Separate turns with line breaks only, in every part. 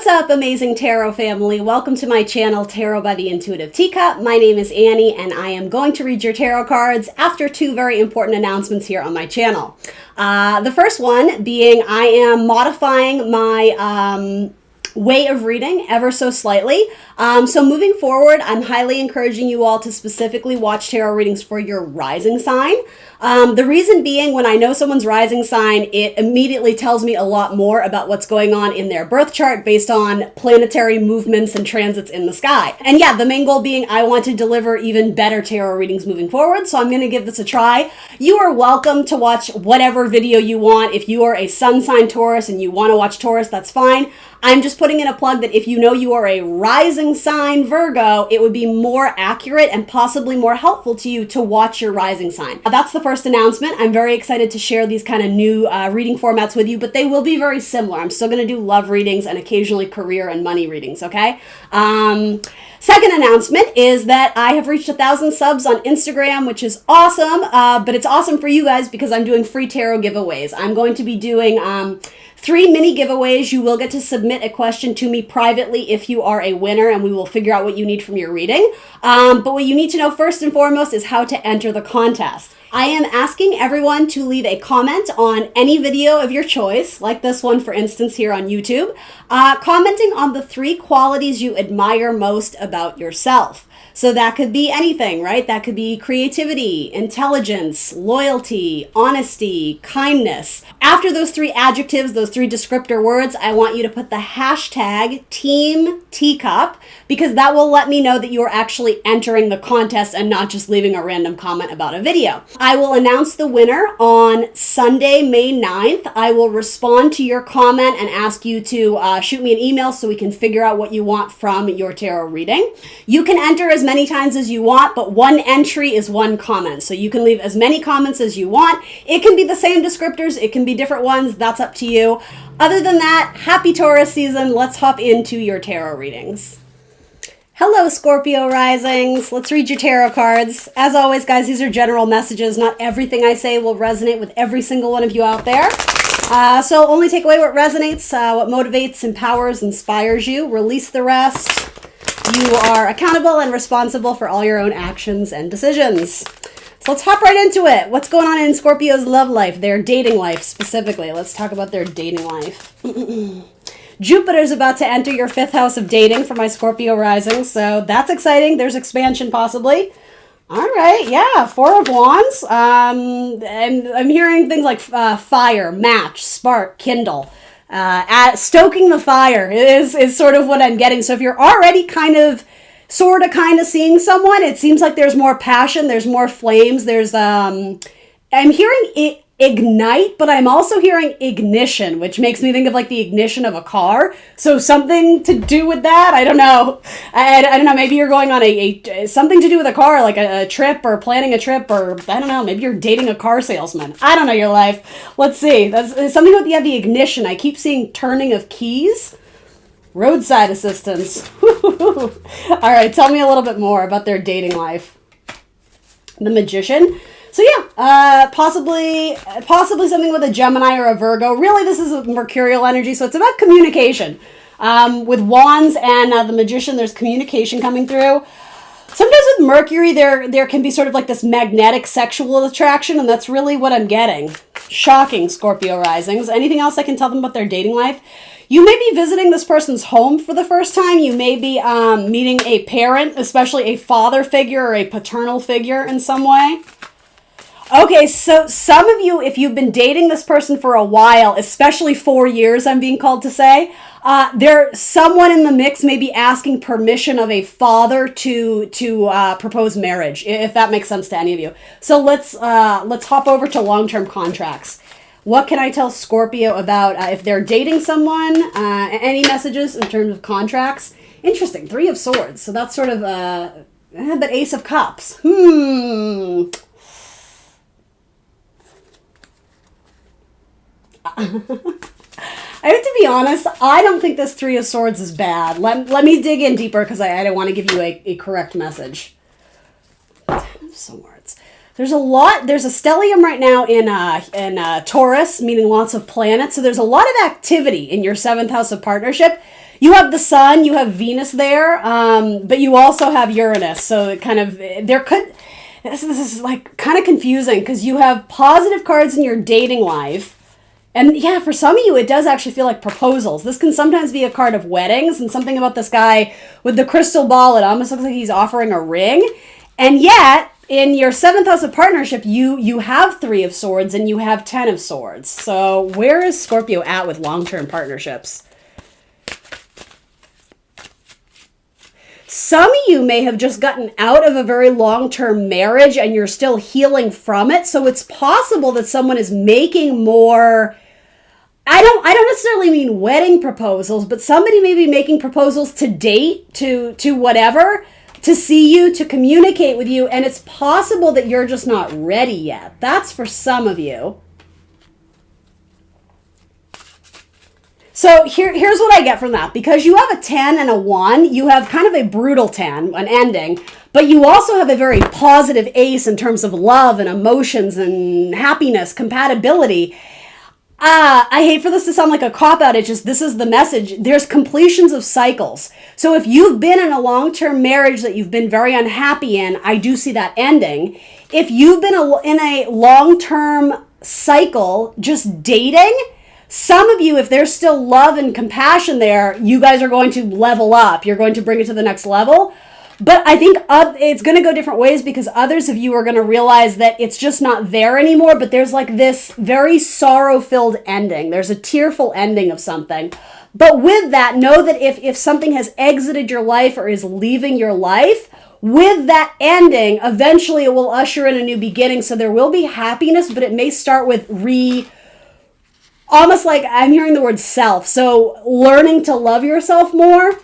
up, amazing tarot family? Welcome to my channel, Tarot by the Intuitive Teacup. My name is Annie, and I am going to read your tarot cards after two very important announcements here on my channel. The first one being I am modifying my way of reading ever so slightly. So moving forward, I'm highly encouraging you all to specifically watch tarot readings for your rising sign. The reason being, when I know someone's rising sign, it immediately tells me a lot more about what's going on in their birth chart based on planetary movements and transits in the sky. And yeah, the main goal being I want to deliver even better tarot readings moving forward, so I'm going to give this a try. You are welcome to watch whatever video you want. If you are a sun sign Taurus and you want to watch Taurus, that's fine. I'm just putting in a plug that if you know you are a rising sign Virgo, it would be more accurate and possibly more helpful to you to watch your rising sign. That's the first announcement. I'm very excited to share these kind of new reading formats with you, but they will be very similar. I'm still going to do love readings and occasionally career and money readings, okay? Second announcement is that I have reached 1,000 subs on Instagram, which is awesome, but it's awesome for you guys because I'm doing free tarot giveaways. I'm going to be doing 3 mini giveaways. You will get to submit a question to me privately if you are a winner, and we will figure out what you need from your reading. But what you need to know first and foremost is how to enter the contest. I am asking everyone to leave a comment on any video of your choice, like this one, for instance, here on YouTube, commenting on the 3 qualities you admire most about yourself. So that could be anything, right? That could be creativity, intelligence, loyalty, honesty, kindness. After those 3 adjectives, those 3 descriptor words, I want you to put the hashtag Team Teacup, because that will let me know that you are actually entering the contest and not just leaving a random comment about a video. I will announce the winner on Sunday, May 9th. I will respond to your comment and ask you to shoot me an email so we can figure out what you want from your tarot reading. You can enter as many times as you want, but 1 entry is 1 comment. So you can leave as many comments as you want. It can be the same descriptors. It can be different ones. That's up to you. Other than that, happy Taurus season. Let's hop into your tarot readings. Hello, Scorpio risings. Let's read your tarot cards. As always, guys, these are general messages. Not everything I say will resonate with every single one of you out there. So only take away what resonates, what motivates, empowers, inspires you. Release the rest. You are accountable and responsible for all your own actions and decisions. So let's hop right into it. What's going on in Scorpio's love life, their dating life specifically? Let's talk about their dating life. Jupiter's about to enter your 5th house of dating for my Scorpio rising, so that's exciting. There's expansion possibly. All right, yeah, 4 of Wands. And I'm hearing things like fire, match, spark, kindle. Stoking the fire is sort of what I'm getting. So if you're already kind of seeing someone, it seems like there's more passion, there's more flames, there's I'm hearing ignite, but I'm also hearing ignition, which makes me think of like the ignition of a car. So something to do with that. I don't know. I don't know. Maybe you're going on a something to do with a car, like a trip or planning a trip, or I don't know. Maybe you're dating a car salesman. I don't know your life. Let's see. That's something with the ignition. I keep seeing turning of keys. Roadside assistance. All right. Tell me a little bit more about their dating life. The Magician. So yeah, possibly something with a Gemini or a Virgo. Really, this is a mercurial energy, so it's about communication. With Wands and the Magician, there's communication coming through. Sometimes with Mercury, there can be sort of like this magnetic sexual attraction, and that's really what I'm getting. Shocking, Scorpio risings. Anything else I can tell them about their dating life? You may be visiting this person's home for the first time. You may be meeting a parent, especially a father figure or a paternal figure in some way. Okay, so some of you, if you've been dating this person for a while, especially 4 years, I'm being called to say, someone in the mix may be asking permission of a father to propose marriage, if that makes sense to any of you. So let's hop over to long-term contracts. What can I tell Scorpio about if they're dating someone? Any messages in terms of contracts? Interesting, 3 of Swords. So that's sort of but Ace of Cups. I have to be honest, I don't think this 3 of Swords is bad. Let me dig in deeper because I don't want to give you a correct message. 10 of Swords. There's a stellium right now in Taurus, meaning lots of planets. So there's a lot of activity in your 7th house of partnership. You have the sun, you have Venus there, but you also have Uranus. So it kind of, this is like kind of confusing because you have positive cards in your dating life. And yeah, for some of you, it does actually feel like proposals. This can sometimes be a card of weddings, and something about this guy with the crystal ball, it almost looks like he's offering a ring. And yet, in your 7th house of partnership, you have 3 of swords and you have 10 of swords. So where is Scorpio at with long-term partnerships? Some of you may have just gotten out of a very long-term marriage and you're still healing from it. So it's possible that someone is making more, I don't necessarily mean wedding proposals, but somebody may be making proposals to date, to whatever, to see you, to communicate with you. And it's possible that you're just not ready yet. That's for some of you. So here's what I get from that. Because you have a 10 and a 1, you have kind of a brutal 10, an ending, but you also have a very positive ace in terms of love and emotions and happiness, compatibility. I hate for this to sound like a cop-out, it's just, this is the message. There's completions of cycles. So if you've been in a long-term marriage that you've been very unhappy in, I do see that ending. If you've been in a long-term cycle just dating, some of you, if there's still love and compassion there, you guys are going to level up. You're going to bring it to the next level. But I think it's going to go different ways because others of you are going to realize that it's just not there anymore. But there's like this very sorrow-filled ending. There's a tearful ending of something. But with that, know that if something has exited your life or is leaving your life, with that ending, eventually it will usher in a new beginning. So there will be happiness, but it may start with almost like I'm hearing the word self. So learning to love yourself more,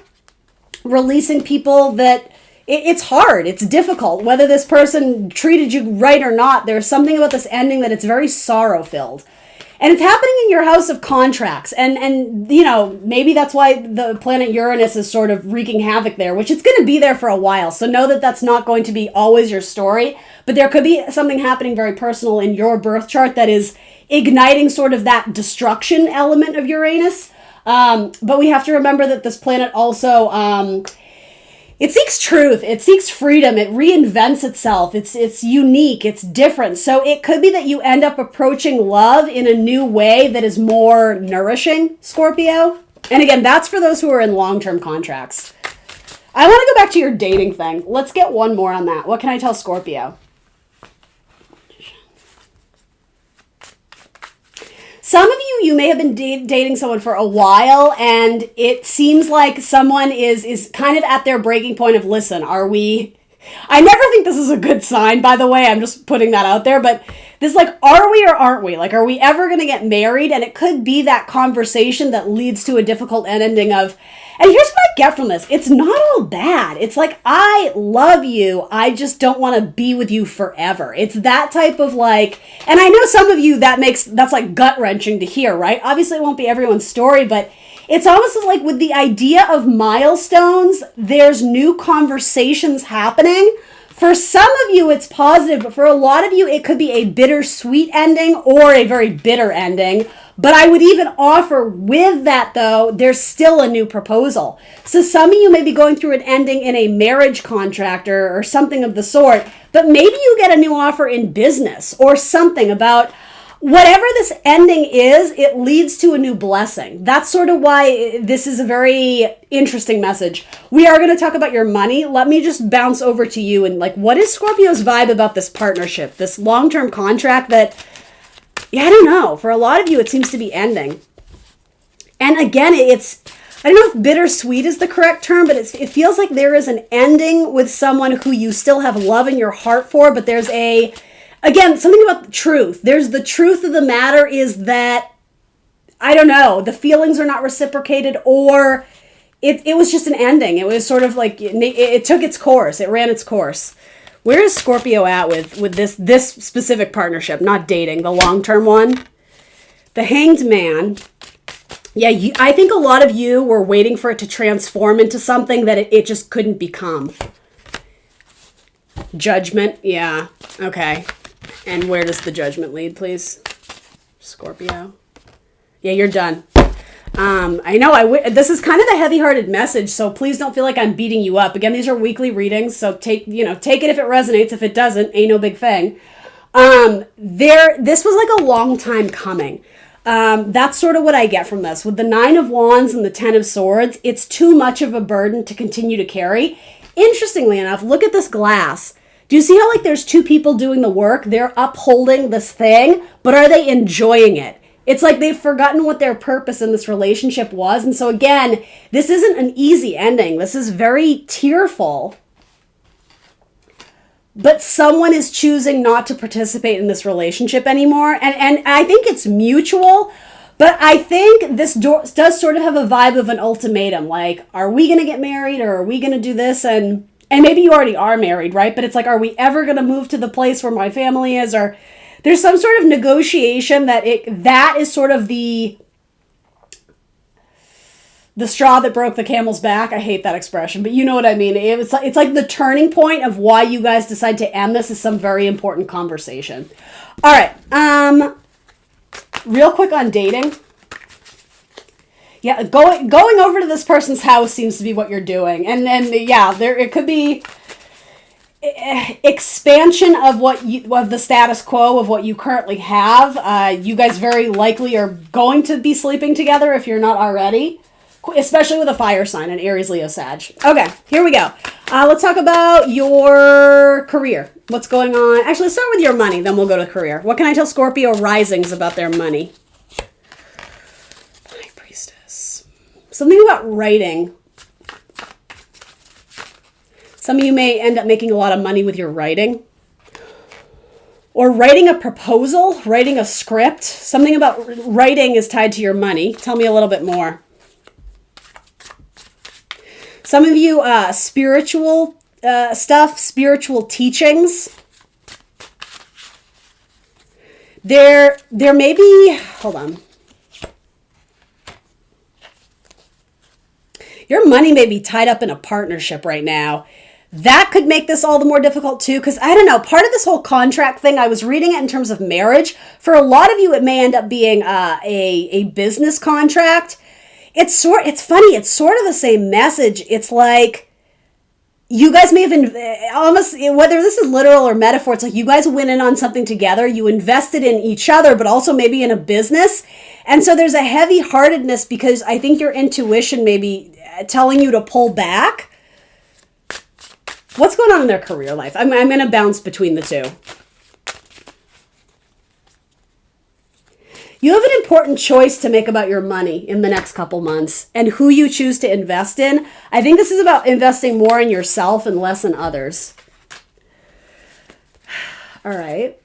releasing people that it's hard, it's difficult. Whether this person treated you right or not, there's something about this ending that it's very sorrow filled. And it's happening in your house of contracts. And you know, maybe that's why the planet Uranus is sort of wreaking havoc there, which it's going to be there for a while. So know that that's not going to be always your story. But there could be something happening very personal in your birth chart that is igniting sort of that destruction element of Uranus. But we have to remember that this planet also, it seeks truth, it seeks freedom, it reinvents itself, it's unique, it's different. So it could be that you end up approaching love in a new way that is more nourishing, Scorpio. And again, that's for those who are in long-term contracts. I want to go back to your dating thing. Let's get one more on that. What can I tell Scorpio? Some of you may have been dating someone for a while, and it seems like someone is kind of at their breaking point of, listen, are we... I never think this is a good sign, by the way. I'm just putting that out there. But this, like, are we or aren't we? Like, are we ever going to get married? And it could be that conversation that leads to a difficult ending of... And here's what I get from this. It's not all bad. It's like, I love you. I just don't want to be with you forever. It's that type of like, and I know some of you that's like gut wrenching to hear, right? Obviously it won't be everyone's story, but it's almost like with the idea of milestones, there's new conversations happening. For some of you, it's positive, but for a lot of you, it could be a bittersweet ending or a very bitter ending. But I would even offer with that, though, there's still a new proposal. So some of you may be going through an ending in a marriage contract or something of the sort, but maybe you get a new offer in business or something about whatever this ending is, it leads to a new blessing. That's sort of why this is a very interesting message. We are going to talk about your money. Let me just bounce over to you and like, what is Scorpio's vibe about this partnership, this long-term contract that... Yeah, I don't know. For a lot of you, it seems to be ending. And again, I don't know if bittersweet is the correct term, but it feels like there is an ending with someone who you still have love in your heart for, but there's again, something about the truth. There's the truth of the matter is that, I don't know, the feelings are not reciprocated, or it was just an ending. It was sort of like, it took its course. It ran its course. Where is Scorpio at with this specific partnership? Not dating, the long-term one. The Hanged Man. Yeah, I think a lot of you were waiting for it to transform into something that it just couldn't become. Judgment, yeah, okay. And where does the Judgment lead, please? Scorpio. Yeah, you're done. I know this is kind of a heavy-hearted message, so please don't feel like I'm beating you up. Again, these are weekly readings, so take it if it resonates. If it doesn't, ain't no big thing. This was like a long time coming. That's sort of what I get from this. With the 9 of Wands and the 10 of Swords, it's too much of a burden to continue to carry. Interestingly enough, look at this glass. Do you see how like there's 2 people doing the work? They're upholding this thing, but are they enjoying it? It's like they've forgotten what their purpose in this relationship was. And so again, this isn't an easy ending. This is very tearful. But someone is choosing not to participate in this relationship anymore. And I think it's mutual. But I think this does sort of have a vibe of an ultimatum. Like, are we going to get married or are we going to do this? And maybe you already are married, right? But it's like, are we ever going to move to the place where my family is? Or there's some sort of negotiation that is sort of the straw that broke the camel's back. I hate that expression, but you know what I mean. It's like the turning point of why you guys decide to end this is some very important conversation. All right. Real quick on dating. Yeah, going over to this person's house seems to be what you're doing. And then, yeah, it could be expansion of the status quo of what you currently have. You guys very likely are going to be sleeping together if you're not already, especially with a fire sign, an Aries, Leo, Sag. Okay, here we go. Let's talk about your career. What's going on? Actually, let's start with your money, then we'll go to career. What can I tell Scorpio risings about their money? High Priestess. Something about writing. Some of you may end up making a lot of money with your writing. Or writing a proposal, writing a script. Something about writing is tied to your money. Tell me a little bit more. Some of you, spiritual stuff, spiritual teachings. There may be, hold on. Your money may be tied up in a partnership right now. That could make this all the more difficult too, because I don't know, part of this whole contract thing, I was reading it in terms of marriage. For a lot of you, it may end up being a business contract. It's funny, it's sort of the same message. It's like, you guys may have almost, whether this is literal or metaphor, it's like you guys went in on something together, you invested in each other, but also maybe in a business. And so there's a heavy-heartedness because I think your intuition may be telling you to pull back. What's going on in their career life? I'm going to bounce between the two. You have an important choice to make about your money in the next couple months and who you choose to invest in. I think this is about investing more in yourself and less in others. All right.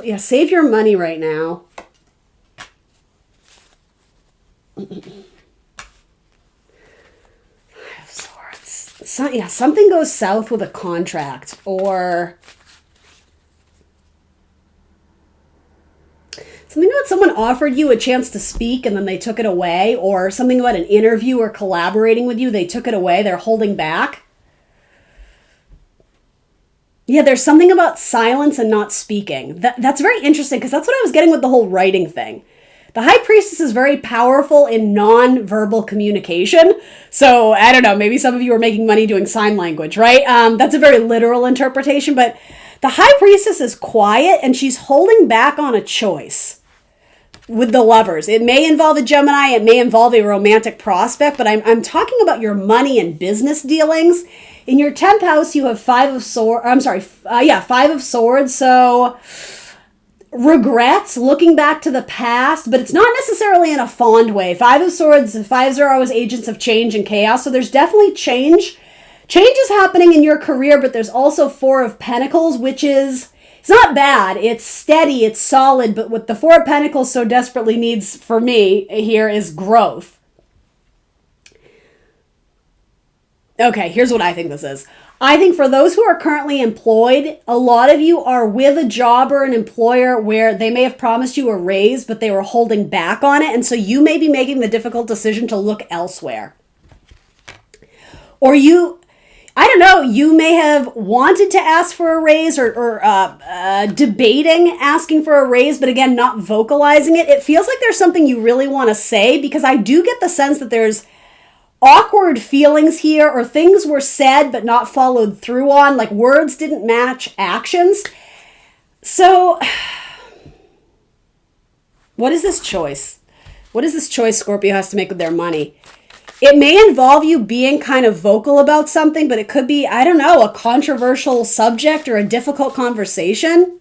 Yeah, save your money right now. Something goes south with a contract or something about someone offered you a chance to speak and then they took it away, or something about an interview or collaborating with you, they took it away, they're holding back. Yeah, there's something about silence and not speaking. That's very interesting because that's what I was getting with the whole writing thing. The High Priestess is very powerful in non-verbal communication. So, I don't know, maybe some of you are making money doing sign language, right? That's a very literal interpretation, but the High Priestess is quiet and she's holding back on a choice with the Lovers. It may involve a Gemini, it may involve a romantic prospect, but I'm talking about your money and business dealings. In your 10th house, you have Five of Swords. So regrets, looking back to the past, but it's not necessarily in a fond way. Five of Swords, fives are always agents of change and chaos, so there's definitely change. Change is happening in your career, but there's also Four of Pentacles, which is, it's not bad, it's steady, it's solid, but what the Four of Pentacles so desperately needs for me here is growth. Okay, here's what I think this is. I think for those who are currently employed, a lot of you are with a job or an employer where they may have promised you a raise, but they were holding back on it. And so you may be making the difficult decision to look elsewhere. Or I don't know, you may have wanted to ask for a raise or debating asking for a raise, but again, not vocalizing it. It feels like there's something you really want to say, because I do get the sense that there's awkward feelings here, or things were said but not followed through on, like words didn't match actions. So what is this choice? What is this choice Scorpio has to make with their money? It may involve you being kind of vocal about something, but it could be, I don't know, a controversial subject or a difficult conversation.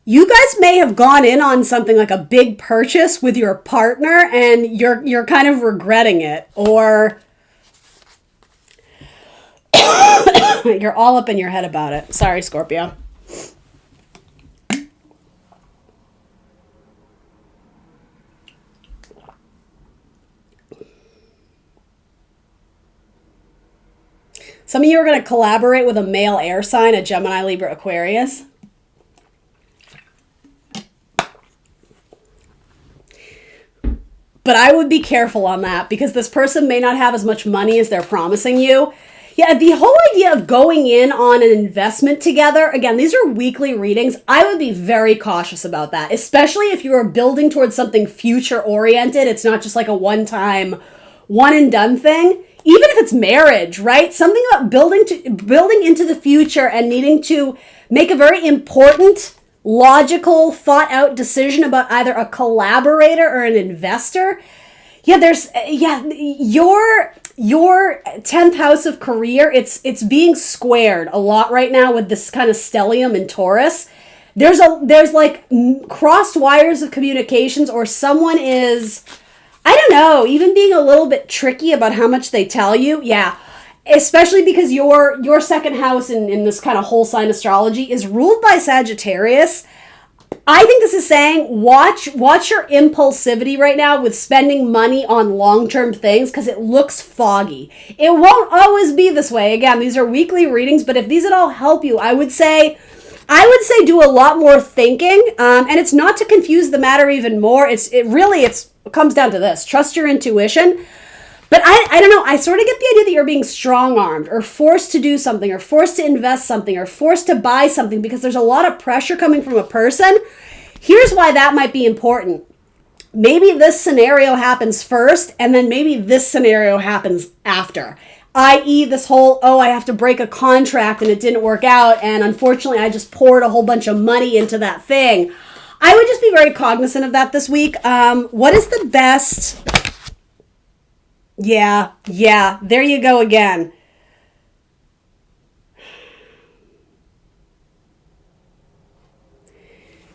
You guys may have gone in on something like a big purchase with your partner and you're kind of regretting it, or you're all up in your head about it. Sorry, Scorpio. Some of you are going to collaborate with a male air sign, a Gemini, Libra, Aquarius. But I would be careful on that, because this person may not have as much money as they're promising you. Yeah, the whole idea of going in on an investment together, again, these are weekly readings. I would be very cautious about that, especially if you are building towards something future-oriented. It's not just like a one-time, one-and-done thing. Even if it's marriage, right? Something about building into the future and needing to make a very important, logical, thought-out decision about either a collaborator or an investor. Yeah, your 10th house of career, it's being squared a lot right now with this kind of stellium in Taurus. There's like crossed wires of communications, or someone is, I don't know, even being a little bit tricky about how much they tell you. Yeah, especially because your second house in this kind of whole sign astrology is ruled by Sagittarius. I think this is saying watch your impulsivity right now with spending money on long-term things, because it looks foggy. It won't always be this way. Again, these are weekly readings, but if these at all help you, I would say do a lot more thinking. And it's not to confuse the matter even more. It comes down to this: trust your intuition. But I don't know, I sort of get the idea that you're being strong-armed or forced to do something or forced to invest something or forced to buy something because there's a lot of pressure coming from a person. Here's why that might be important. Maybe this scenario happens first, and then maybe this scenario happens after. I.e. this whole, I have to break a contract and it didn't work out, and unfortunately I just poured a whole bunch of money into that thing. I would just be very cognizant of that this week. What is the best... Yeah, there you go again.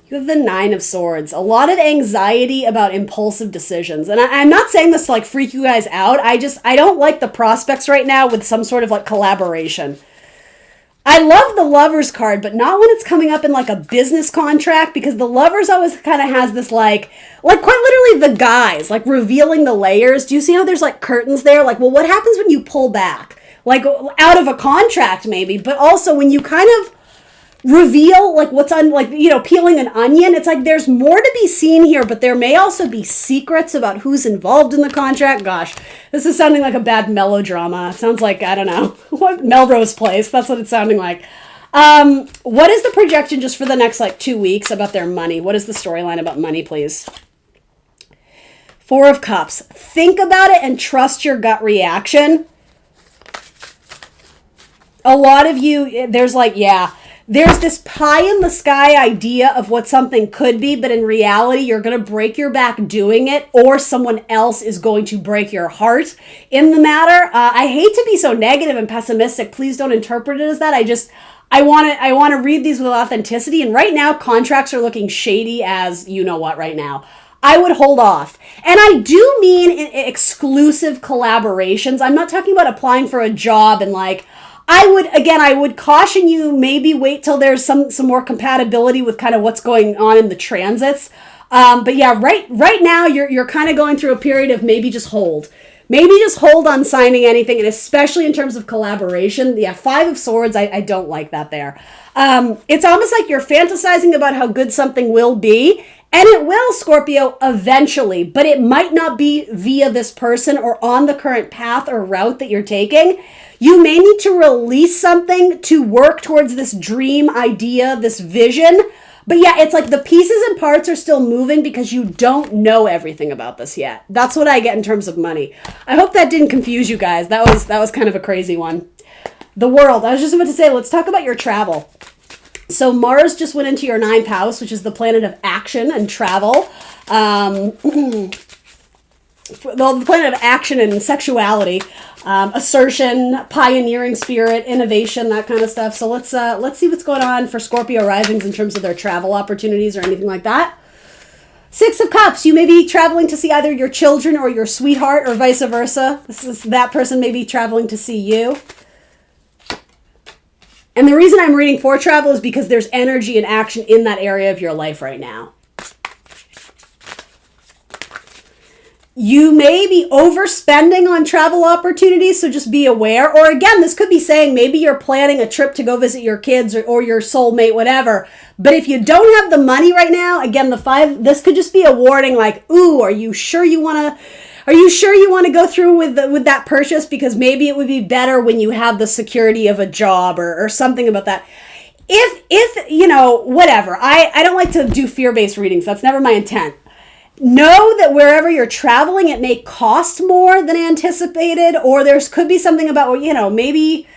You have the 9 of Swords. A lot of anxiety about impulsive decisions. And I'm not saying this to like freak you guys out. I don't like the prospects right now with some sort of like collaboration. I love the Lovers card, but not when it's coming up in like a business contract, because the Lovers always kind of has this like quite literally the guys, like revealing the layers. Do you see how there's like curtains there? Like, well, what happens when you pull back? Like out of a contract maybe, but also when you kind of reveal like what's on, like, you know, peeling an onion. It's like there's more to be seen here, but there may also be secrets about who's involved in the contract. Gosh, this is sounding like a bad melodrama. It sounds like, I don't know, what, Melrose Place. That's what it's sounding like. What is the projection just for the next like 2 weeks about their money? What is the storyline about money, please? 4 of Cups. Think about it and trust your gut reaction. A lot of you, there's this pie in the sky idea of what something could be, but in reality, you're going to break your back doing it, or someone else is going to break your heart in the matter. I hate to be so negative and pessimistic. Please don't interpret it as that. I want to read these with authenticity. And right now, contracts are looking shady as you know what right now. I would hold off. And I do mean exclusive collaborations. I'm not talking about applying for a job and like, I would caution you, maybe wait till there's some more compatibility with kind of what's going on in the transits. But yeah, right now you're kind of going through a period of maybe just hold. Maybe just hold on signing anything, and especially in terms of collaboration. Yeah, 5 of Swords, I don't like that there. It's almost like you're fantasizing about how good something will be, And it will, Scorpio, eventually, but it might not be via this person or on the current path or route that you're taking. You may need to release something to work towards this dream idea, this vision. But yeah, it's like the pieces and parts are still moving because you don't know everything about this yet. That's what I get in terms of money. I hope that didn't confuse you guys. That was kind of a crazy one. The world. I was just about to say, let's talk about your travel. So Mars just went into your 9th house, which is the planet of action and travel. The planet of action and sexuality, assertion, pioneering spirit, innovation, that kind of stuff. So let's see what's going on for Scorpio risings in terms of their travel opportunities or anything like that. 6 of Cups, you may be traveling to see either your children or your sweetheart or vice versa. That person may be traveling to see you. And the reason I'm reading for travel is because there's energy and action in that area of your life right now. You may be overspending on travel opportunities, so just be aware. Or again, this could be saying maybe you're planning a trip to go visit your kids or your soulmate, whatever. But if you don't have the money right now, again, the 5, this could just be a warning like, ooh, are you sure you want to go through with that purchase? Because maybe it would be better when you have the security of a job or something about that. If you know, whatever. I don't like to do fear-based readings. That's never my intent. Know that wherever you're traveling, it may cost more than anticipated, or could be something about, you know, maybe,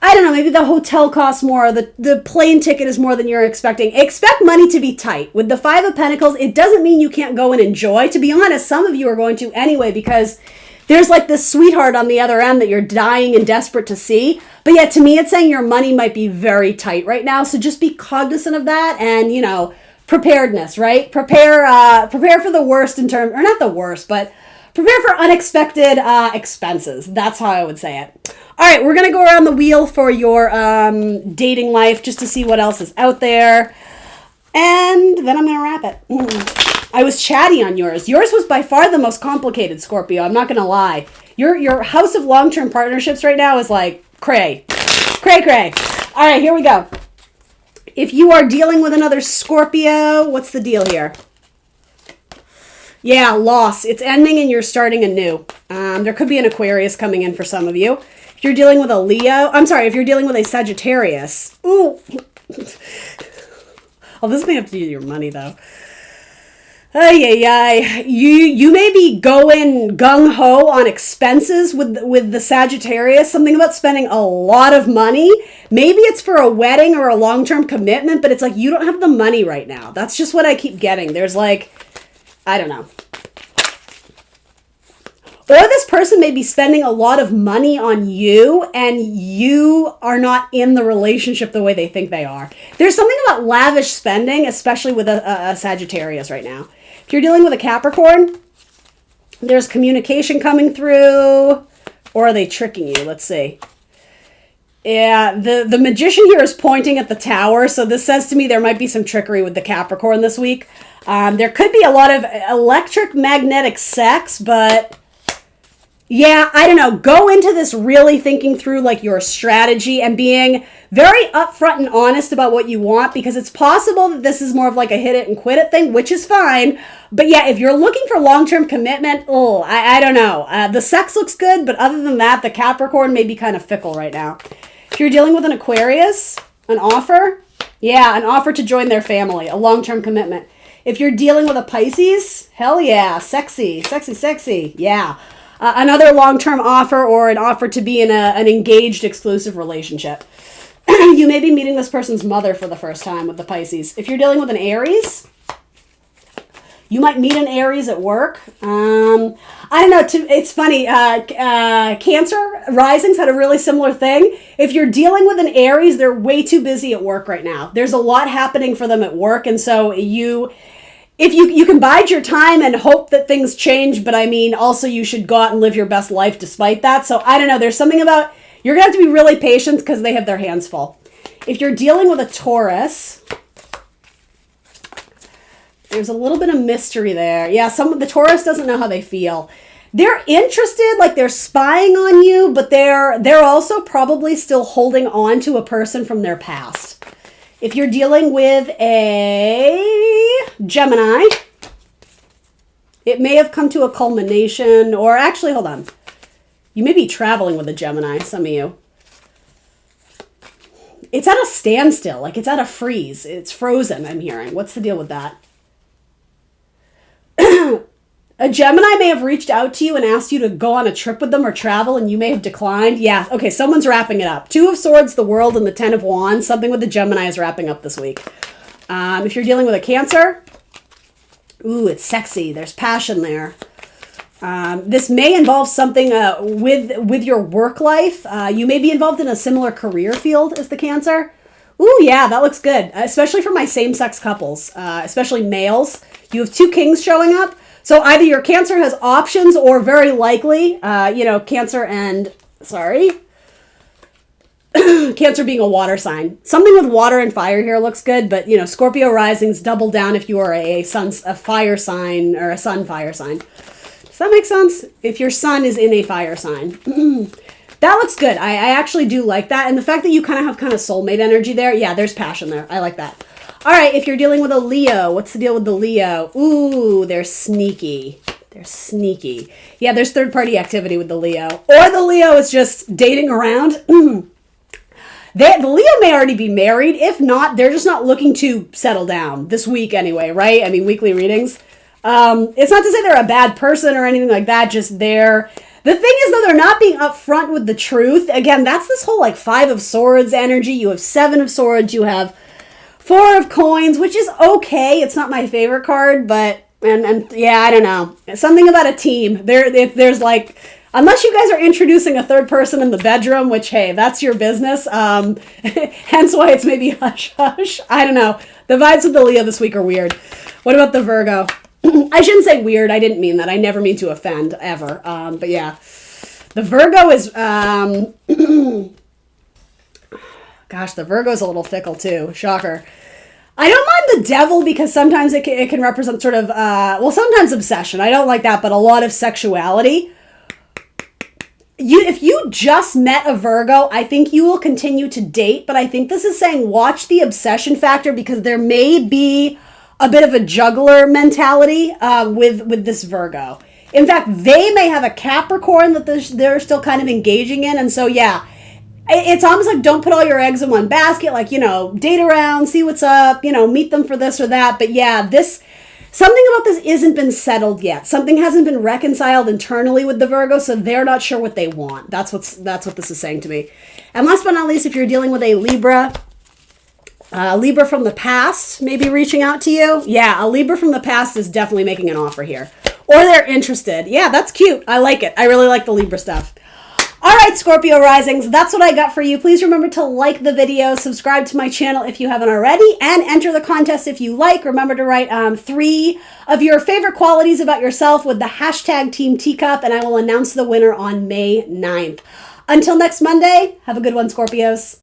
I don't know, maybe the hotel costs more, the plane ticket is more than you're expecting. Expect money to be tight. With the 5 of Pentacles, it doesn't mean you can't go and enjoy. To be honest, some of you are going to anyway, because there's like this sweetheart on the other end that you're dying and desperate to see. But yeah, to me, it's saying your money might be very tight right now. So just be cognizant of that and, you know, preparedness, right? Prepare for the worst in terms, or not the worst, but prepare for unexpected expenses. That's how I would say it. All right, we're going to go around the wheel for your dating life just to see what else is out there. And then I'm going to wrap it. I was chatty on yours. Yours was by far the most complicated, Scorpio. I'm not going to lie. Your house of long-term partnerships right now is like cray. Cray, cray. All right, here we go. If you are dealing with another Scorpio, what's the deal here? Yeah, loss. It's ending and you're starting anew. There could be an Aquarius coming in for some of you. If you're dealing with a Leo, if you're dealing with a Sagittarius. Ooh. Oh, this may have to do with your money, though. You may be going gung-ho on expenses with the Sagittarius. Something about spending a lot of money. Maybe it's for a wedding or a long-term commitment, but it's like you don't have the money right now. That's just what I keep getting. There's like, I don't know. Or this person may be spending a lot of money on you and you are not in the relationship the way they think they are. There's something about lavish spending, especially with a Sagittarius right now. If you're dealing with a Capricorn, there's communication coming through, or are they tricking you? Let's see. Yeah, the Magician here is pointing at the Tower, so this says to me there might be some trickery with the Capricorn this week. There could be a lot of electric magnetic sex, but yeah, I don't know. Go into this really thinking through like your strategy and being very upfront and honest about what you want, because it's possible that this is more of like a hit it and quit it thing, which is fine. But yeah, if you're looking for long-term commitment, I don't know. The sex looks good, but other than that, the Capricorn may be kind of fickle right now. If you're dealing with an Aquarius, an offer, yeah, an offer to join their family, a long-term commitment. If you're dealing with a Pisces, hell yeah, sexy, sexy, sexy, yeah. Another long-term offer or an offer to be in an engaged, exclusive relationship. You may be meeting this person's mother for the first time with the Pisces. If you're dealing with an Aries, you might meet an Aries at work. I don't know. It's funny. Cancer risings had a really similar thing. If you're dealing with an Aries, they're way too busy at work right now. There's a lot happening for them at work, and so if you can bide your time and hope that things change, but I mean, also you should go out and live your best life despite that. So I don't know. There's something about, you're going to have to be really patient because they have their hands full. If you're dealing with a Taurus, there's a little bit of mystery there. Yeah, the Taurus doesn't know how they feel. They're interested, like they're spying on you, but they're also probably still holding on to a person from their past. If you're dealing with a Gemini, it may have come to a culmination, or actually, hold on. You may be traveling with a Gemini, some of you. It's at a standstill, like it's at a freeze. It's frozen, I'm hearing. What's the deal with that? A Gemini may have reached out to you and asked you to go on a trip with them or travel, and you may have declined. Yeah, okay, someone's wrapping it up. Two of Swords, the World, and the Ten of Wands. Something with the Gemini is wrapping up this week. If you're dealing with a Cancer, ooh, it's sexy. There's passion there. This may involve something with your work life. You may be involved in a similar career field as the Cancer. Ooh, yeah, that looks good, especially for my same-sex couples, especially males. You have two kings showing up. So either your Cancer has options or very likely, Cancer and, Cancer being a water sign. Something with water and fire here looks good, but, Scorpio risings double down if you are a fire sign or a sun fire sign. Does that make sense? If your sun is in a fire sign. That looks good. I actually do like that. And the fact that you kind of have soulmate energy there. Yeah, there's passion there. I like that. All right, if you're dealing with a Leo, what's the deal with the Leo? Ooh, they're sneaky. They're sneaky. Yeah, there's third-party activity with the Leo. Or the Leo is just dating around. The Leo may already be married. If not, they're just not looking to settle down this week anyway, right? I mean, weekly readings. It's not to say they're a bad person or anything like that, just they're... The thing is, though, they're not being upfront with the truth. Again, that's this whole, Five of Swords energy. You have Seven of Swords. You have Four of Coins, which is okay. It's not my favorite card, but... And yeah, I don't know. Something about a team. If there's, unless you guys are introducing a third person in the bedroom, which, hey, that's your business. Hence why it's maybe hush-hush. I don't know. The vibes with the Leo this week are weird. What about the Virgo? I shouldn't say weird. I didn't mean that. I never mean to offend, ever. But yeah. The Virgo is... Gosh, the Virgo's a little fickle, too. Shocker. I don't mind the Devil because sometimes it can represent sort of... sometimes obsession. I don't like that, but a lot of sexuality. If you just met a Virgo, I think you will continue to date, but I think this is saying watch the obsession factor because there may be a bit of a juggler mentality with this Virgo. In fact, they may have a Capricorn that they're still kind of engaging in. And so, yeah, it's almost like don't put all your eggs in one basket. Date around, see what's up, meet them for this or that. But yeah, something about this isn't been settled yet. Something hasn't been reconciled internally with the Virgo, so they're not sure what they want. That's what this is saying to me. And last but not least, if you're dealing with a Libra... Libra from the past may be reaching out to you. Yeah, a Libra from the past is definitely making an offer here. Or they're interested. Yeah, that's cute. I like it. I really like the Libra stuff. All right, Scorpio risings, that's what I got for you. Please remember to like the video, subscribe to my channel if you haven't already, and enter the contest if you like. Remember to write 3 of your favorite qualities about yourself with the hashtag Team Teacup, and I will announce the winner on May 9th. Until next Monday, have a good one, Scorpios.